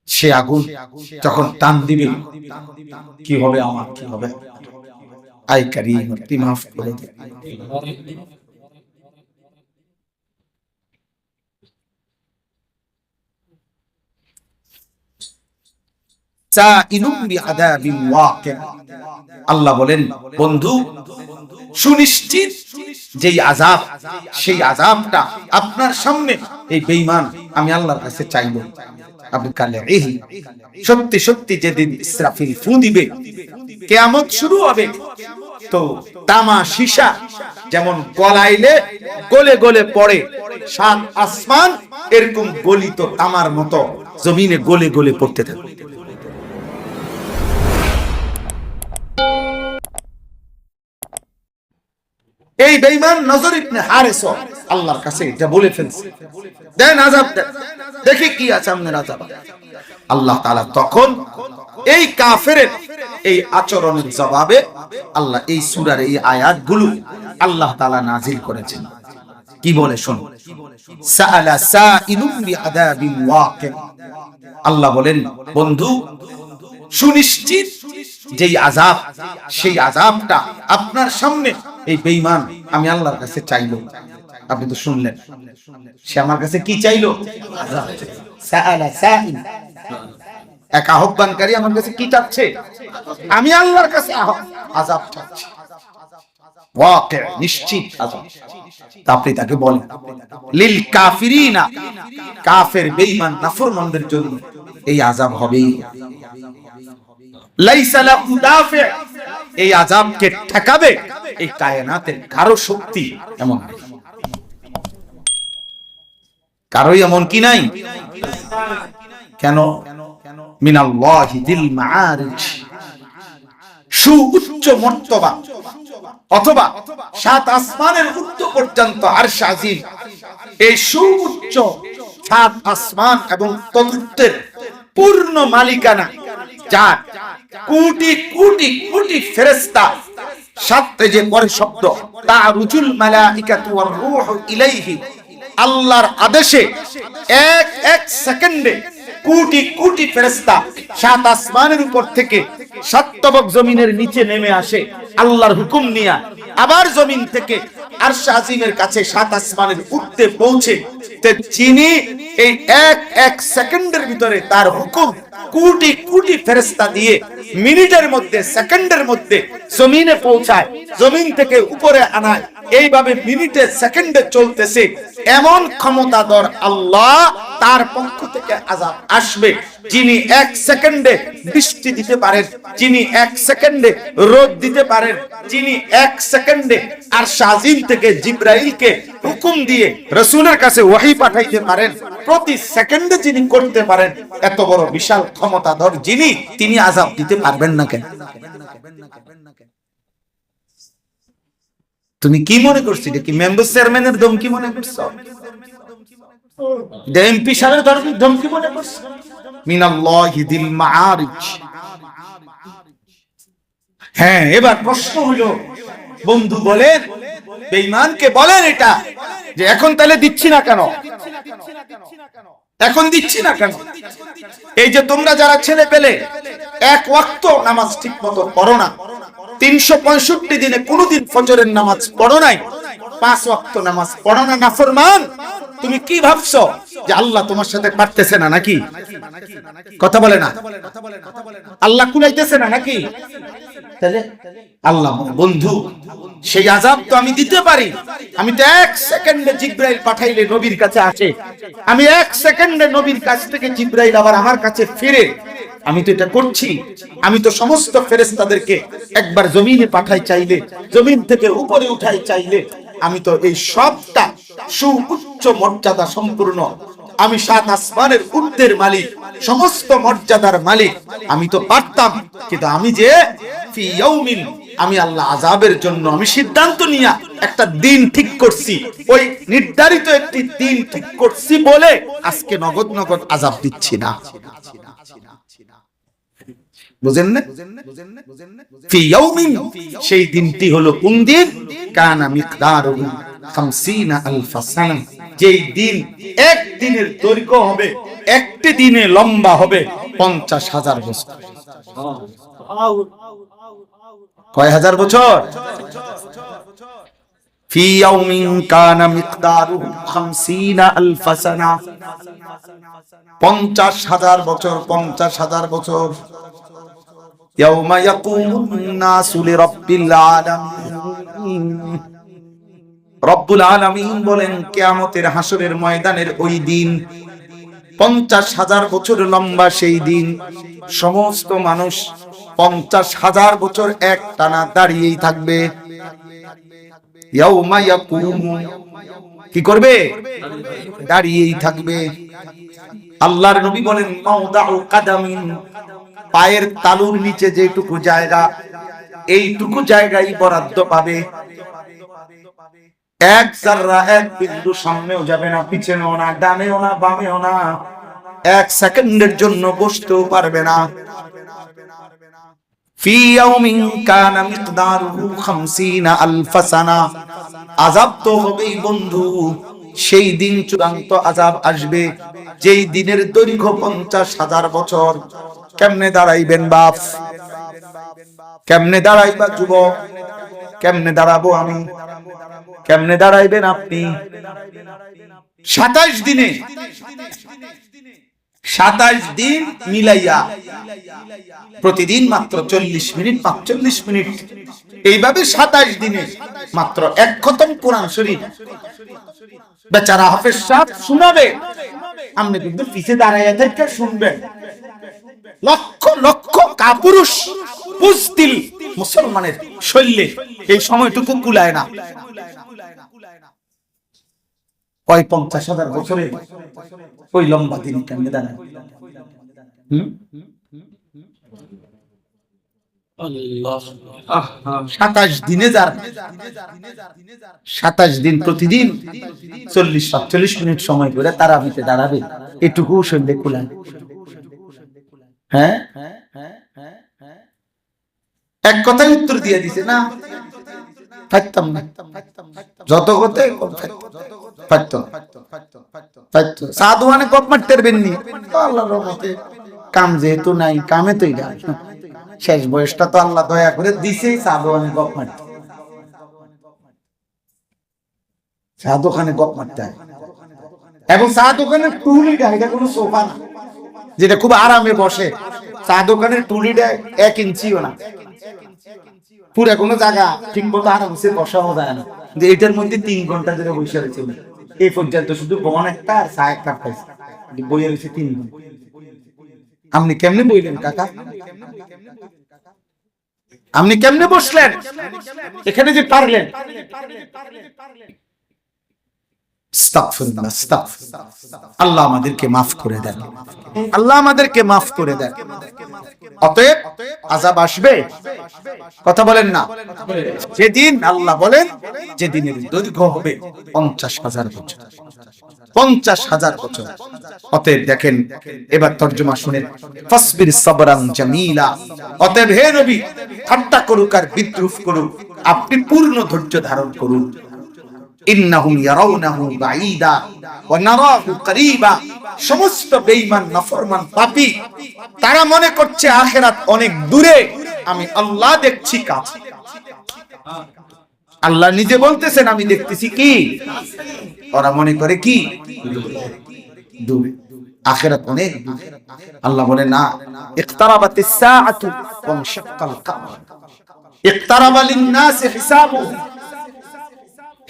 সে আগুন যখন টান দিবে, কি হবে আমার, কি হবে? আই কারীম তুই মাফ করে দে। আল্লাহ বলেন, বন্ধু সুনিশ্চিত যেই আযাব, সেই আযাবটা আপনার সামনে এই বেঈমান আমি আল্লাহর কাছে চাইব। সত্যি সত্যি যেদিন ইসরাফিল ফু দিবে, কিয়ামত শুরু হবে, তো তামা সীসা যেমন গলাইলে গলে গলে পড়ে, সাত আসমান এরকম গলিত তামার মতো জমিনে গলে গলে পড়তে থাকবে। এই বেঈমান নজর ইবনে হারিস আল্লাহর কাছে এটা বলে ফেলছে, দেন আযাব দেন, দেখি কি আছে আপনার আযাব। আল্লাহ তাআলা তখন এই কাফেরের এই আচরণের জবাবে আল্লাহ এই সূরার এই আয়াতগুলো আল্লাহ তাআলা নাজিল করেছেন। কি বলে শুনুন, সাআলা সাইলুম বিআযাবিল ওয়াকি। আল্লাহ বলেন, বন্ধু সুনিশ্চিত যেই আযাব, সেই আযাবটা আপনার সামনে এই বেঈমান আমি আল্লাহর কাছে চাইলো। আপনি তো শুনলেন, সে আমার কাছে কি চাইলো? আযাব। সাআলা সাইল, এক আহ্বানকারী আমার কাছে কি চাচ্ছে? আমি আল্লাহর কাছে আযাব চাচ্ছি, ওয়াকি নিশ্চিত আযাব। আপনি তাকে বলেন, লিল কাফিরিনা, কাফের বেঈমান নাফরমানদের জন্য এই আযাব হবেই। লাইসা লাহু দাফি, এই আযাবকে ঠেকাবে এই কায়নাতের কারো শক্তি এমন নেই, কারোই এমন কি নাই। কেন? মিনাল্লাহি যিল মাআরিজ, সুউচ্চ মর্তবা অথবা সাত আসমানের উচ্চ পর্যন্ত আরশ আজিম, এই সুউচ্চ সাত আসমান এবং তদুত্তরের পূর্ণ মালিকানা যার, কোটি কোটি কোটি ফেরেশতা, সাথে যে পরে শব্দ তারুজুল মালাইকাতু ওয়ার রূহু ইলাইহি, আল্লাহর আদেশে এক এক সেকেন্ডে কোটি কোটি ফেরেশতা সাত আসমানের উপর থেকে সাত তবক জমিনের নিচে নেমে আসে আল্লাহর হুকুম নিয়ে, আবার জমিন থেকে আরশ আজিমের কাছে সাত আসমানের উঠতে পৌঁছে, যিনি এই এক এক সেকেন্ডের ভিতরে তার হুকুম কোটি কোটি ফেরেশতা দিয়ে মিনিটের মধ্যে, সেকেন্ডের মধ্যে জমিনে পৌঁছায়, জমিন থেকে উপরে আনায়, এইভাবে মিনিটে সেকেন্ডে চলতেছে, এমন ক্ষমতাধর আল্লাহ, তার পক্ষ থেকে আযাব আসবে। যিনি এক সেকেন্ডে বৃষ্টি দিতে পারেন, যিনি এক সেকেন্ডে রোদ দিতে পারেন, যিনি এক সেকেন্ডে আরশ আজিম থেকে জিবরাইলকে হুকুম দিয়ে রাসূলের কাছে ওহী পাঠাইতে পারেন, প্রতি সেকেন্ডে যিনি করতে পারেন, এত বড় বিশাল ক্ষমতাধর যিনি, তিনি আযাব দিতে পারবেন না কেন? তুমি কি মনে করছো? এটা কি মেম্বার চেয়ারম্যানের ধমকি মনে করছো? এমপি সাহেবের ধমকি মনে করছো? মিনাল্লাহি যিল মাআরিজ। হ্যাঁ, এবার প্রশ্ন হলো, বন্ধু বলেন, বেঈমানকে বলেন এটা, যে এখন তাহলে দিচ্ছি না কেন? এখন দিচ্ছি না কেন? এই যে তোমরা যারা ছেলে পেলে এক ওয়াক্ত নামাজ ঠিক মতো পড়ো না, 365 দিনে কোনদিন ফজরের নামাজ পড়ো নাই, 5 ওয়াক্ত নামাজ পড়ো না, নাফরমান, তুমি কি ভাবছো যে আল্লাহ তোমার সাথে পারতেছে না নাকি? কথা বলে না, আল্লাহ কুলাইতেছে না নাকি? তাহলে আল্লাহ, বন্ধু সেই আযাব তো আমি দিতে পারি। আমি তো এক সেকেন্ডে জিবরাইল পাঠাইলে নবীর কাছে আসে, আমি এক সেকেন্ডে নবীর কাছ থেকে জিবরাইল আবার আমার কাছে ফিরে, আমি তো এটা করছি। আমি তো সমস্ত ফেরেশতাদেরকে একবার জমিনে পাঠাই চাইলে, জমিন থেকে উপরে উঠাই চাইলে, আমি তো এই সবটা সুউচ্চ মর্যাদা সম্পূর্ণ, আমি সাত আসমানের ঊর্ধ্বের মালিক, সমস্ত মর্যাদার মালিক, আমি তো পারতাম। কিন্তু আমি যে ফি ইয়াউমিন, আমি আল্লাহ আযাবের জন্য আমি সিদ্ধান্ত নিয়ে একটা দিন ঠিক করছি, ওই নির্ধারিত একটি দিন ঠিক করছি বলে আজকে নগদ নগদ আযাব দিচ্ছি না। বুঝেন না? ফি ইয়াউমিন, সেই দিনটি হলো কোন দিন? কানা মিকদারুহু 50,000 সানা, যেই দিন একদিনের দৈর্ঘ্য হবে, একটি দিনে লম্বা হবে 50,000 বছর। কয় হাজার বছর? ফি ইয়াউমিন কানা মিকদারুহু 50,000 সানা। 50,000 বছর, 50,000 বছর। ইয়াউমা ইয়াকুমুন নাসু লিরাব্বিল আলামিন। রব্বুল আলামিন বলেন কিয়ামতের হাসরের ময়দানের ওই দিন 50,000 বছর লম্বা সেই দিন সমস্ত মানুষ 50,000 বছর এক টানা দাঁড়িয়েই থাকবে। ইয়াউমা ইয়াকুমু, কি করবে? দাঁড়িয়েই থাকবে। আল্লাহর নবী বলেন মাওদাউ কাদামিন, পায়ের তালুর নিচে যেটুকু জায়গা, এইটুকু জায়গায় বরাদ্দ পাবে। এক জাররা, এক বিন্দু সামনেও যাবে না, পিছনেও না, ডানেও না, বামেও না, এক সেকেন্ডের জন্য বসতেও পারবে না। ফি ইয়াউমিন কানা মিকদারুহু 50,000 সানা। আযাব তো হবেই বন্ধু, সেই দিন চূড়ান্ত আযাব আসবে, যেই দিনের দৈর্ঘ্য 50,000 বছর। কেমনে দাঁড়াইবেন বাপ? কেমনে দাঁড়াইবা যুবক? কেমনে দাঁড়াবো আমি? কেমনে দাঁড়াইবেন আপনি? 27 দিনে, 27 দিন মিলাইয়া প্রতিদিন মাত্র 40 মিনিট, মাত্র 40 মিনিট, এইভাবে 27 দিনে মাত্র এক খতম কোরআন শরীফ বেচারা হাফেজ সাহেব শোনাবে। আপনি কিন্তু পিছে দাঁড়াইয়া থেকে শুনবেন। লক্ষ লক্ষ কাপুরুষ বুঝদিল মুসলমানের শৈলে এই সময়টুকু কুলায় না। ওই 50,000 বছরে ওই লম্বা দিন কেমনে দাঁড়ায়? 27 দিনে যার 27 দিন প্রতিদিন 40-47 মিনিট সময় করে তারাবিতে দাঁড়াবে, এটুকু শৈলে কুলায়। হ্যাঁ, এক কথায় উত্তর দিয়ে দিছে না, পারতাম না, যত কথাই পারতাম সাধুয়ানে কপ মারতে পারবেননি। আল্লাহর রহমতে কাম যেহেতু নাই, কামে তো শেষ বয়সটা তো আল্লাহ দয়া করে দিছে সাধুয়ানে কপ মারতে। চা দোকানে গপ মারতে হয়, এবং চা দোকানের টুলিটা এটা কোনো সোফা না যেটা খুব আরামে বসে। চা দোকানের টুলিটা 1 ইঞ্চিও না, পুরা কোনো জায়গা ঠিক মতো আরামসে বসাও যায় না। এটার মধ্যে 3 ঘন্টা ধরে বসে রয়েছে এই পর্যন্ত, শুধু বন একটা আর চা একটা খাইছে, বইয়ে রয়েছে 3 ঘন্টা। আপনি কেমনে বইলেন কাকা? আপনি কেমনে বসলেন এখানে যে পারলেন? আল্লাহ আমাদেরকে মাফ করে দেন, আল্লাহ আমাদেরকে মাফ করে দেন। অতএব আযাব আসবে, কথা বলেন না? যেদিন আল্লাহ বলেন যেদিনের দৈর্ঘ্য হবে 50,000 বছর, 50,000 বছর। অতএব দেখেন, এবার তর্জমা শুনেন। ফাসবির সাবরান জামিলা, অতএব হে নবী, ঠাট্টা করুক আর বিদ্রুপ করুক, আপনি পূর্ণ ধৈর্য ধারণ করুন। ইন্নাহুম ইয়ারাউনাহু বাঈদা ওয়া নারাহু করিবা। সমস্ত বেঈমান নাফরমান পাপী তারা মনে করছে আখিরাত অনেক দূরে, আমি আল্লাহ দেখছি কাছে। আল্লাহ নিজে বলতেছেন আমি দেখতেছি কি, ওরা মনে করে কি দূরে, আখিরাত অনেক দূরে। আল্লাহ বলে না, ইকতারাবাতিস সাআতু ওয়া শাক্কাল কামার, ইকতারাবা লিন-নাসি হিসাবুহুম,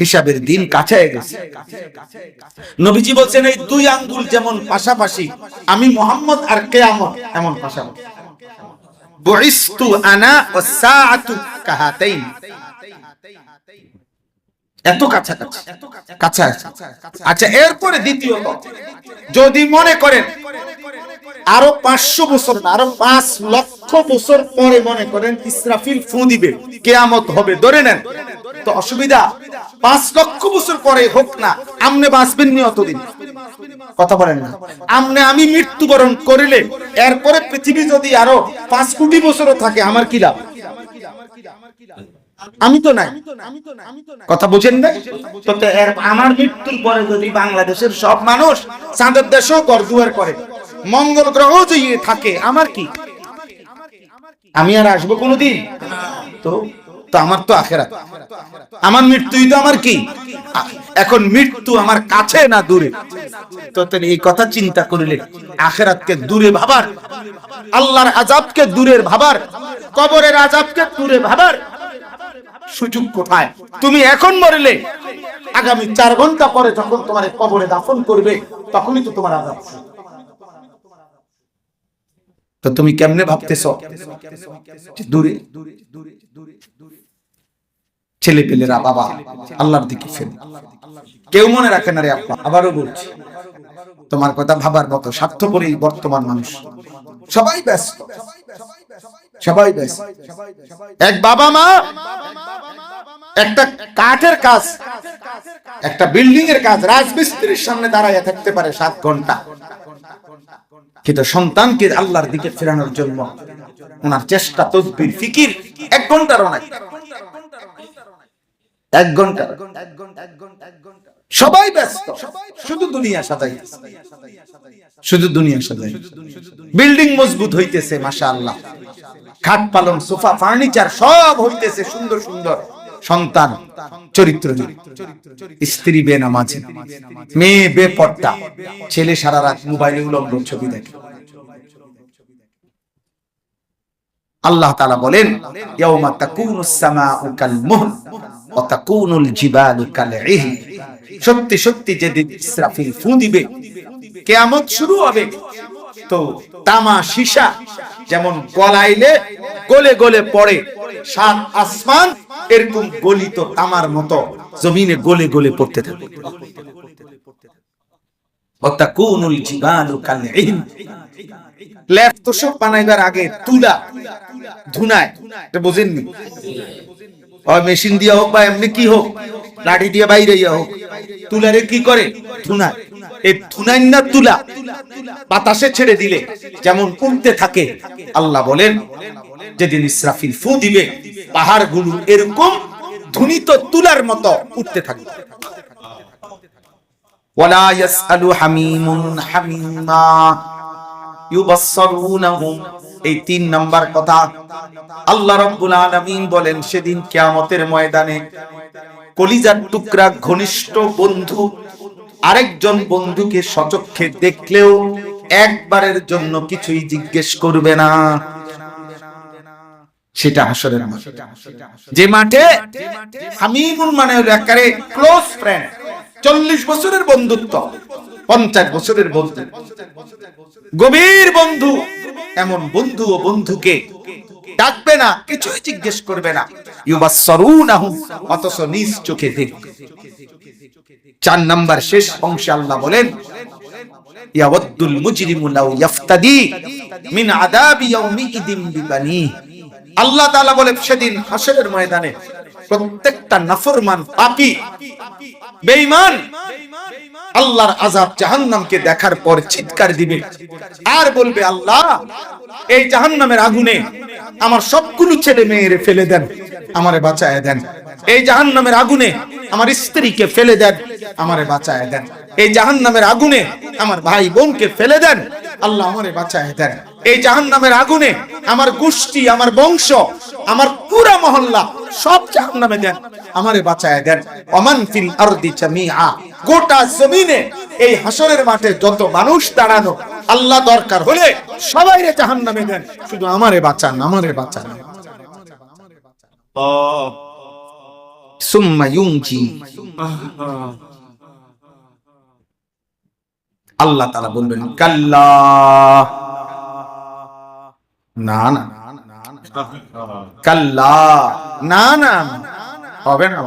হিসাবের দিন কাছে গেছে। নবীজি বলছেন এই 2 আঙ্গুল যেমন পাশাপাশি, আমি মুহাম্মদ আর কিয়ামত এমন পাশাপাশি। বুইস্তু আনা ওয়াস সাআতু কাহাতাইন, এত কাছাকাছি, কাছাকাছি। আচ্ছা, এরপরে দ্বিতীয়ত, যদি মনে করেন আরো 500 বছর না, আরো 5 লক্ষ বছর পরে মনে করেন ইসরাফিল ফু দিবে, কিয়ামত হবে, ধরে নেন, তো অসুবিধা? 5 লক্ষ বছর পরে হোক না, আমনে বাঁচবেন নি অতদিন, কথা বলেন না? আমনে আমি মৃত্যুবরণ করিলে এরপরে পৃথিবী যদি আরো 5 কোটি বছরও থাকে, আমার কি লাভ? আমি তো নাই, কথা বুঝেন না? তো আমার মৃত্যুর পরে যদি বাংলাদেশের সব মানুষ চাঁদের দেশেও ঘর দুয়ার করে, মঙ্গল গ্রহ যদি থাকে, আমার কি? আমি আর আসবো কোনোদিন? তো তো আমার তো আখেরাত, আমার মৃত্যুই তো আমার কি? এখন মৃত্যু আমার কাছে না দূরে? তো এই কথা চিন্তা করিলে আখেরাতকে দূরে ভাবার, আল্লাহর আযাবকে দূরে ভাবার, কবরের আযাবকে দূরে ভাবার সুযোগ কোথায়? তুমি এখন মরলে আগামী 4 ঘন্টা পরে যখন তোমার কবরে দাফন করবে তখনই তো তোমার আযাব। তো তুমি কেমনে ভাবতেছো দূরে? ছেলে পেলেরা বাবা আল্লাহর দিকে ফেরে, কেউ মনে রাখে না রে আব্বা। আবারও বলছি, তোমার কথা ভাবার মতো স্বার্থপরই বর্তমান মানুষ, সবাই ব্যস্ত, সবাই ব্যস্ত। এক বাবা মা একটা কাঠের কাজ, একটা বিল্ডিং এর কাজ, রাজমিস্ত্রির সামনে দাঁড়াইয়া থাকতে পারে 7 ঘন্টা, কিন্তু সন্তানকে আল্লাহর দিকে ফেরানোর জন্য ওনার চেষ্টা, তদবির, ফিকির 1 ঘন্টারও নাই, 1 ঘন্টা। সবাই ব্যস্ত, শুধু দুনিয়া সাজাই, শুধু দুনিয়া সাজাই। বিল্ডিং মজবুত হইতেছে মাশাআল্লাহ, খাট পালং সোফা ফার্নিচার সব হইতেছে সুন্দর সুন্দর, সন্তান চরিত্রহীন, স্ত্রী বেনামাজি, মেয়ে বেপর্দা, ছেলে সারা রাত মোবাইলে উলঙ্গ ছবি দেখে। আল্লাহ তাআলা বলেন, ইয়াউমা তাকুনুস সামাউ কাল মুহল ওয়া তাকুনুল জিবালু কাল ইহন। সত্যি সত্যি যেদিন ইসরাফিল ফু দিবে, কিয়ামত শুরু হবে, তো তামা সীসা যেমন গলাইলে গলে গলে পড়ে, 7 আসমান এরকম গলিত তামার মতো জমিনে গলে গলে পড়তে থাকে। ওয়া তাকুনুল জিবালু কাল ইহন। লেপ তোষক বানাইবার আগে তুলা ধুনায়, এটা বুঝেননি? ওই মেশিন দিয়া হোক বা এমনি কি হোক, লাঠি দিয়ে বাইরে হোক, তুলারে কি করে? ধুনায়। এই ধুনাই না তুলা বাতাসে ছেড়ে দিলে যেমন উড়তে থাকে, আল্লাহ বলেন যেদিন ইসরাফিল ফু দিবে পাহাড়গুলো এরকম ধুনিত তুলার মতো উঠতে থাকবে। ওয়ালা ইয়াসআলু হামিমুন হামিমা ইউবাসসিরুনহুম। এই 3 নাম্বার কথা আল্লাহ রাব্বুল আলামিন বলেন, সেদিন কিয়ামতের ময়দানে কলিজার টুকরা ঘনিষ্ঠ বন্ধু আরেকজন বন্ধুকে সচক্ষে দেখলেও একবারের জন্য কিছুই জিজ্ঞেস করবে না। সেটা হাসরের মাঠ, যে মাঠে হামিমুন মানে হলো একেবারে ক্লোজ ফ্রেন্ড, 40 বছরের বন্ধুত্ব, 50 বছরের বন্ধু, গভীর বন্ধু, এমন বন্ধু ও বন্ধুকে ডাকবে না, কিছুই জিজ্ঞেস করবে না। ইউবাসসিরুনহুম, অথচ নিজ চোখে দেখবে। 4 নাম্বার শেষ অংশে আল্লাহ বলেন, ইয়াওয়াদ্দুল মুজরিমু লাউ ইফতাদি মিন আযাবি ইয়াউমিইদিন বিবানি। আল্লাহ তাআলা বলে, সেদিন হাসরের ময়দানে প্রত্যেকটা নাফরমান, পাপী, বেঈমান আল্লাহর আযাব জাহান্নামকে দেখার পর চিৎকার দিবে আর বলবে, আল্লাহ এই জাহান্নামের আগুনে আমার সবগুলো ছেলে মেয়েরে ফেলে দেন, আমারে বাঁচায় দেন। এই জাহান্নামের আগুনে আমার স্ত্রীকে ফেলে দেন, আমারে বাঁচায় দেন। এই জাহান্নামের আগুনে আমার ভাই বোনকে ফেলে দেন, আল্লাহ আমারে বাঁচায় দেন। এই জাহান্নামের আগুনে আমার গোষ্ঠী, আমার বংশ, আমার পুরা মহল্লা সব জাহান্নামে দেন, আমারে বাঁচায় দেন। ওমান ফিল আরদি জামিআ, গোটা জমিনে এই হাসরের মাঠে যত মানুষ দাঁড়ানো, আল্লাহ দরকার হলে সবাইরে জাহান্নামে দেন, শুধু আমারে বাঁচান, আমারে বাঁচান। সুম্মা ইউনজি, আল্লাহ তাআলা বলবেন, কাল্লা, না না, কাল্লা, না না, হবে না।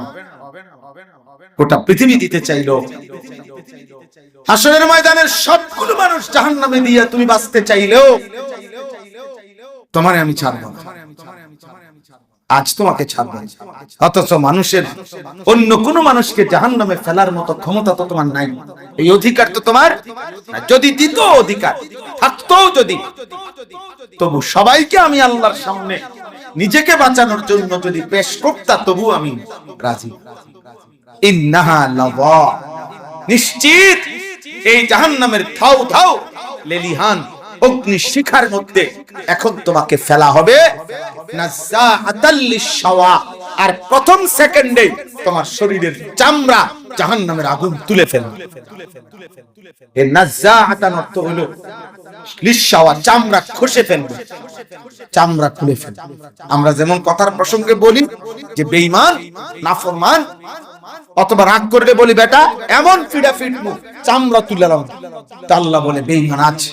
গোটা পৃথিবী দিতে চাইলো, হাসরের ময়দানের সবগুলো মানুষ জাহান্নামে দিয়ে তুমি বাঁচতে চাইলেও তোমারে আমি ছাড়বো না, আজ তোমাকে ছাড়বো। অথচ মানুষের অন্য কোন মানুষকে জাহান্নামে ফেলার মতো ক্ষমতা তো তোমার নাই, এই অধিকার তো তোমার নাই। যদি দিত অধিকার থাকতো, যদি, তবু সবাইকে আমি আল্লাহর সামনে নিজেকে বাঁচানোর জন্য যদি পেশ করতা তবু আমি রাজি। ইন্নাহা লাযা, নিশ্চিত এই জাহান্নামের ধাউ ধাউ লেলিহান অগ্নি শিখার মধ্যে এখন তোমাকে ফেলা হবে। নাযাআতাল লিশাওয়া, আর প্রথম সেকেন্ডে তোমার শরীরের চামড়া জাহান্নামের আগুন তুলে ফেলবে। এই নাযাআতান অর্থ হলো লিশাওয়া, চামড়া খসে ফেলবে, চামড়া খুলে ফেলবে। আমরা যেমন কথার প্রসঙ্গে বলি যে বেঈমান, নাফরমান, অথবা রাগ করলে বলি বেটা এমন ফিডা ফিটমু চামড়া তুলে নাও, তা আল্লাহ বলে বেঈমান আছে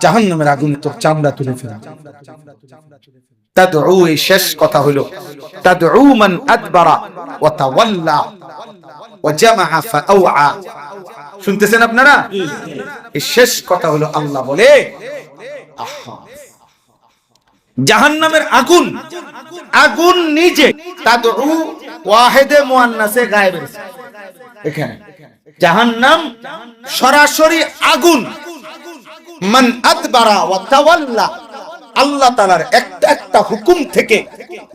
জাহান্নামের আগুন তোর চামড়া তুলে ফেলবে। তাদউ, এই শেষ কথা হলো তাদউ মান আদবারা ওয়া তাওয়াল্লা ওয়া জামাআ ফাআওআ। শুনতেছেন আপনারা? এই শেষ কথা হলো আল্লাহ বলে জাহান্নামের আগুন, আগুন নিজে তাদউ ওয়াহিদে মুআন্নাসে গায়েব আছে এখানে। জাহান্নাম সরাসরি আগুন। মান আদবারা ওয়া তাওয়াল্লা, আল্লাহ তাআলার একটা একটা হুকুম থেকে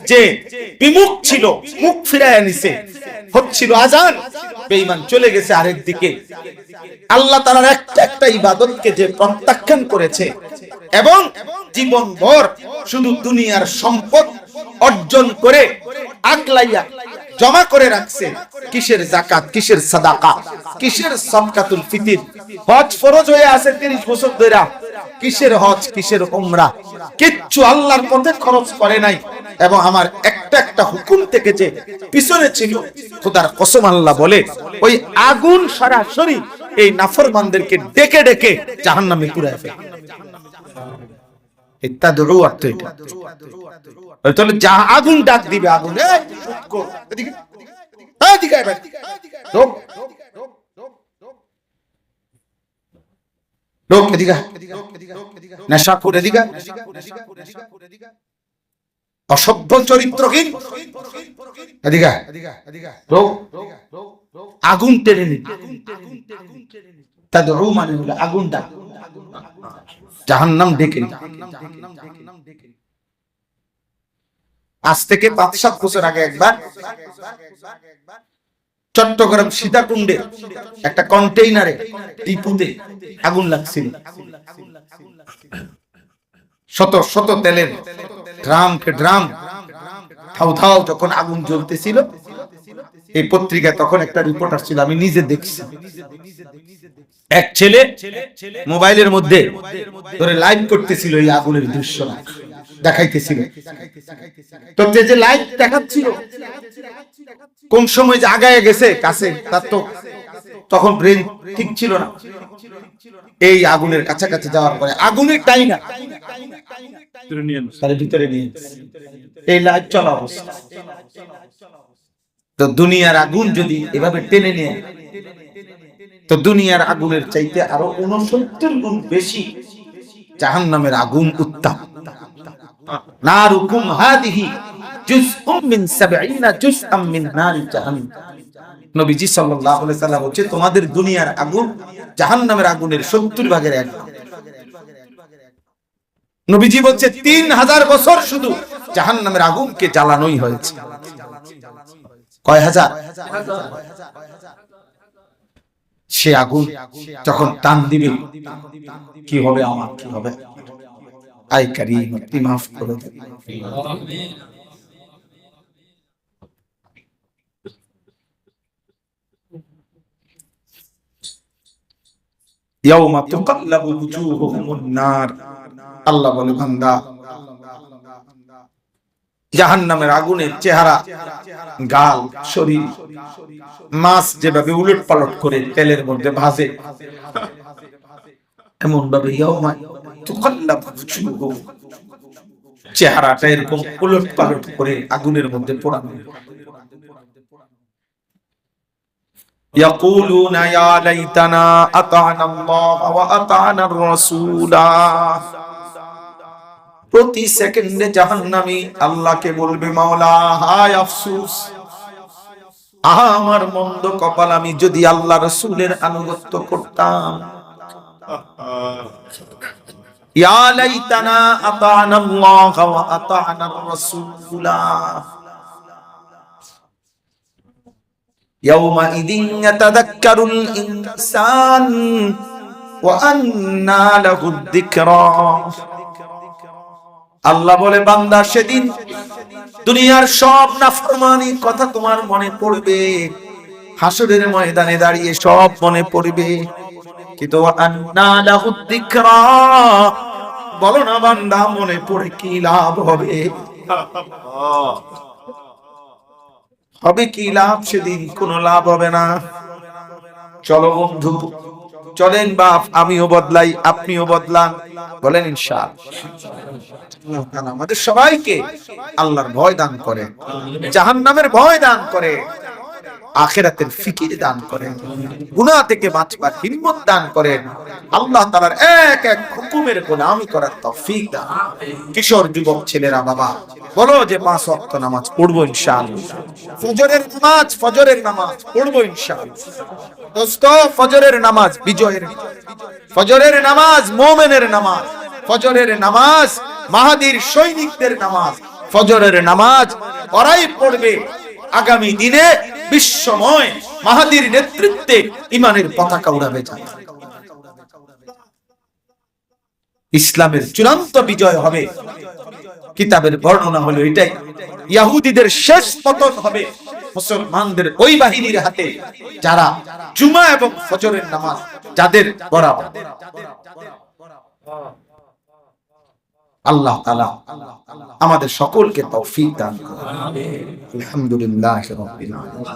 যে বিমুখ ছিল, মুখ ফিরায় নিছে, হচ্ছিল আযান, বেঈমান চলে গেছে আরেক দিকে। আল্লাহ তাআলার একটা একটা ইবাদতকে যে প্রত্যাখ্যান করেছে এবং জীবনভর শুধু দুনিয়ার সম্পদ অর্জন করে আগলাইয়া জমা করে রাখছে, কিসের যাকাত, কিসের সাদাকা, কিসের সদকাতুল ফিতর, হজ ফরজ হয়ে আছে 30 বছর ধরে, কিসের হজ, কিসের উমরা, কিচ্ছু আল্লাহর পথে খরচ করে নাই। এবং আমার একটা একটা হুকুম থেকে যে পিছনে ছিল, খোদার কসম আল্লাহ বলে ওই আগুন সরাসরি এই নাফরমানদেরকে ডেকে ডেকে জাহান্নামে পুরায় ফেলে। ইত্তাদউ অর্থ এটা। তাহলে যা আগুন ডাক দিবে, আগুন এই উঠকো এদিকে, এদিকে আয়, লোক লোক এদিকে, নেশাখোর এদিকে, অসভ্য চরিত্রহীন এদিকে, লোক আগুন টেনে নিন। তাদউ মানে হলো আগুন ডাক, জাহান্নাম ডেকে। আজ থেকে 5-7 বছর আগে একবার চট্টগ্রাম সীতাকুণ্ডে একটা কন্টেইনারে ডিপুতে আগুন লাগছিল। শত শত তেলের ড্রাম কে ড্রাম থাও থাও যখন আগুন জ্বলতেছিল, এই পত্রিকায় তখন একটা রিপোর্টার ছিল, আমি নিজে দেখছি। এক ছেলে মোবাইলের মধ্যে ধরে লাইভ করতেছিল, এই আগুনের দৃশ্য দেখাইতেছিল। তো যে লাইভ দেখাচ্ছিল কোন সময় যে আগায় গেছে কাছে, তার তো তখন ব্রেন ঠিক ছিল না। এই আগুনের কাছাকাছি যাওয়ার পরে আগুনের টাইনা তার ভিতরে নিয়ে এই লাইভ চলা অবস্থা। তো দুনিয়ার আগুন যদি এভাবে টেনে নেয়, তো দুনিয়ার আগুনের চাইতে আরো 69 গুণ বেশি জাহান্নামের আগুন উত্তাপ। নারুকুম হাদিহি জুজউম মিন 70 জুজআম মিন নারি জাহান্নাম। নবীজি সাল্লাল্লাহু আলাইহি সাল্লাম বলেছে তোমাদের দুনিয়ার আগুন জাহান্নামের আগুনের 70 ভাগের 1 ভাগ। নবীজি বলছে 3000 বছর শুধু জাহান্নামের আগুনকে জ্বালানোই হয়েছে। কয় হাজার? সে আগুন যখন টান দিবে কি হবে আমার, কি হবে? আই কারীম আপনি মাফ করে দেন। ইয়াউমা তুকাল্লাবু ওজুহুহুমুন নার, আল্লাহ বলে বান্দা জাহান্নামের আগুনের চেহারা, গাল, শরীর, মাছ যেভাবে উলট পালট করে তেলের মধ্যে ভাজে, এমন ভাবে ইয়াউমা তুকাল্লাবু ওজুহুহুম, চেহারাটা এরকম উলট পালট করে আগুনের মধ্যে পোড়ানো। ইয়াকুলুনা ইয়া লাইতানা আতা'না আল্লাহ ওয়া আতা'না আর-রাসূলা, প্রতি সেকেন্ডে জাহান্নামী আল্লাহকে বলবে মাওলা হায় আফসোস, আমার মন্দ কপাল, আমি যদি আল্লাহ রাসূলের আনুগত্য করতাম। ইয়া লাইতানা আতা'না আল্লাহ ওয়া আতা'না আর-রাসূলা ইয়াওমাইদিন ইয়াতাযাক্কারুল ইনসান ওয়া আন্না লাহুদ যিকরা। আল্লাহ বলে, বান্দা সেদিন দুনিয়ার সব নাফরমানি কথা তোমার মনে পড়বে, হাসরের ময়দানে দাঁড়িয়ে সব মনে পড়বে, কিন্তু আন্না লাহুদ যিকরা, বলো না বান্দা মনে পড়ে কি লাভ হবে? হবে কি লাভ? সেদিন কোনো লাভ হবে না। চলো বন্ধু, চলেন বাপ, আমিও বদলাই, আপনিও বদলান, বলেন ইনশাআল্লাহ। আমাদের সবাইকে আল্লাহর ভয় দান করে, জাহান্নামের ভয় দান করে, আখিরাতের ফিকির দান করেন, গুনাহ থেকে বাঁচবার হিম্মত দান করেন, আল্লাহ তাআলার এক এক হুকুমের গোলামি করার তৌফিক দান। কিশোর যুবক ছেলেরা, বাবা বলো যে 5 ওয়াক্ত নামাজ পড়বো ইনশাআল্লাহ। ফজরের নামাজ পড়বো ইনশাআল্লাহ। দোস্ত, ফজরের নামাজ বিজয়ের, ফজরের নামাজ মুমিনের নামাজ, ফজরের নামাজ মাহাদির সৈনিকদের নামাজ, ফজরের নামাজ ওরাই পড়বে আগামী দিনে বিশ্বময় মাহাদির নেতৃত্বে ইমানের পতাকা উড়াবে। ইসলামের চূড়ান্ত বিজয় হবে। কিতাবের বর্ণনা হলো এটাই, ইহুদিদের শেষ পতন হবে মুসলমানদের ওই বাহিনীর হাতে যারা জুমা এবং ফজরের নামাজ যাদের বরাবর। আল্লাহ তাআলা আমাদের সকলকে তৌফিক দান করুন। আলহামদুলিল্লাহ রাব্বিল আলামিন।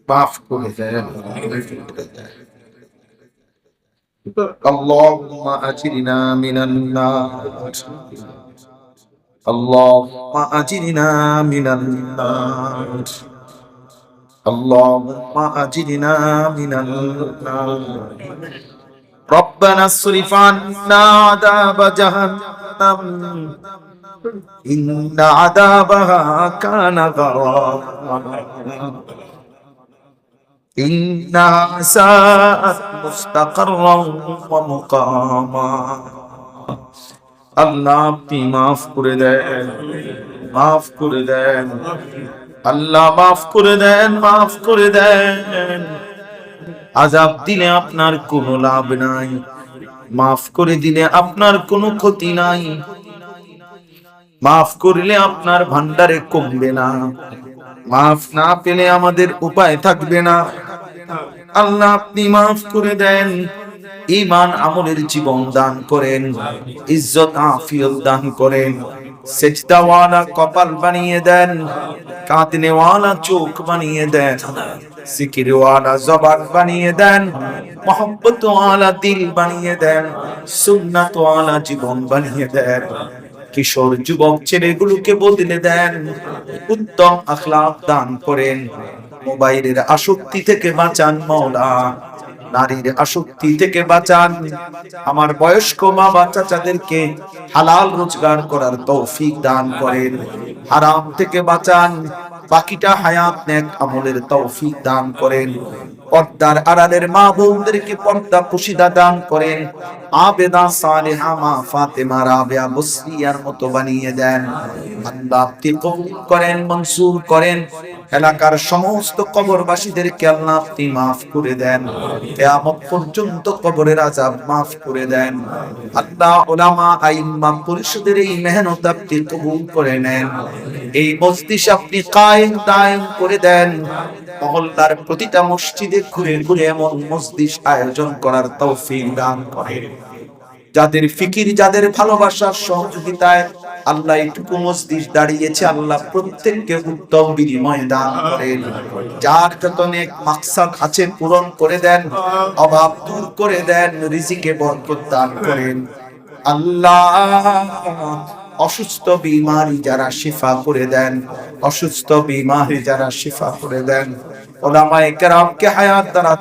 মাফ করে দেন। اللهم أجرنا من النار، اللهم أجرنا من النار، اللهم أجرنا من النار. ربنا اصرف عنا عذاب جهنم إن عذابها كان غراما إنها ساءت مستقرا ومقاما. আল্লাহ আপনি মাফ করে দেন, মাফ করে দেন, আল্লাহ মাফ করে দেন, মাফ করে দেন। আযাব দিলে আপনার কোনো লাভ নাই, মাফ করে দিলে আপনার কোনো ক্ষতি নাই, মাফ করলে আপনার ভান্ডারে কমবে না, মাফ না পেলে আমাদের উপায় থাকবে না। আল্লাহ আপনি মাফ করে দেন, ঈমান আমলের জীবন দান করেন, ইজ্জত আফিয়ত দান করেন, সেজদাওয়ালা কপাল বানিয়ে দেন, কাঁদনেওয়ালা চোখ বানিয়ে দেন, জিকিরওয়ালা জবান বানিয়ে দেন, মহব্বতওয়ালা দিল বানিয়ে দেন, সুন্নাতওয়ালা জীবন বানিয়ে দেন। কিশোর যুবক ছেলেগুলোকে বদলে দেন, উত্তম আখলাক দান করেন। মোবাইলের আসক্তি থেকে বাঁচান মাওলা, নারীর আসক্তি থেকে বাঁচান। আমার বয়স্ক মা বাচ্চাদেরকে হালাল রোজগার করার তৌফিক দান করেন, হারাম থেকে বাঁচান। বাকিটা হায়াত নেক আমলের তৌফিক দান করেন। পর্দার আড়ালের মা বোনদেরকে পর্দা পুশিদা দান করেন। আবেদা সালেহা মা ফাতেমা রাবেয়া বসরিয়ার মতো বানিয়ে দেন। আল্লাহ আপনি কবুল করেন, মনসুর করেন। এলাকার সমস্ত কবরবাসীদেরকে আল্লাহ আপনি মাফ করে দেন, কিয়ামত পর্যন্ত কবরের আযাব মাফ করে দেন। আল্লাহ উলামা আইম্মা পরিষদের এই মেহনত আপনি কবুল করে নেন। এই মজলিস আপনি কায়েম দায়েম করে দেন। মহল্লার প্রতিটা মসজিদে ঘুরে ঘুরে এমন মজলিস আয়োজন করার তৌফিক দান করেন। যাদের ফিকির, যাদের ভালোবাসার সহযোগিতায় আল্লাহ এইটুকু মজলিস দাঁড়িয়েছে, আল্লাহ প্রত্যেককে উত্তম বিনিময় দান করেন। যার যত নেক মাকসাদ আছে পূরণ করে দেন, অভাব দূর করে দেন, রিজিকে বরকত দান করেন। আল্লাহ অসুস্থ বিমারি যারা শিফা করে দেন, অসুস্থ বিমারি যারা শিফা করে দেন। উলামায়ে কেরামকে হায়াত দ্বারা